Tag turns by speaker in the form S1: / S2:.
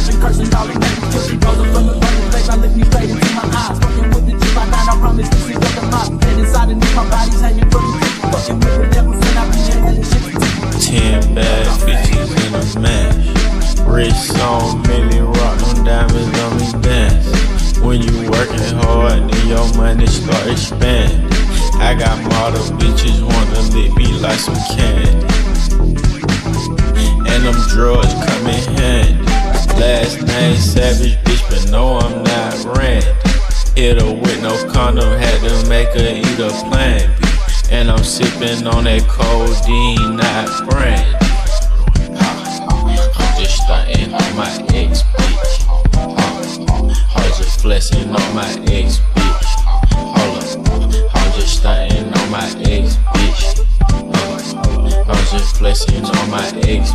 S1: been cursing all the names. Pushing roses from the burning place. I look me straight into my eyes. Fucking with the G by 9, I promise to see what the mind. Head inside and my body's hanging from the tree. Fucking with the devil, and I be in the shit.
S2: 10 bad bitches in a match. Rich on Millie Rock, them diamonds on me dance. When you working hard, then your money start expanding. I got model bitches wanna lick me like some candy, and them drugs come in handy. Last name Savage, bitch, but no, I'm not Randy. Hit her with no condom, had to make her eat a Plan B. And I'm sipping on that codeine, not brandy. I'm just stunting on my ex, bitch. I'm just flexing on my ex, bitch. Hold up, I'm just stunting on my ex, bitch. I'm just flexing on my ex,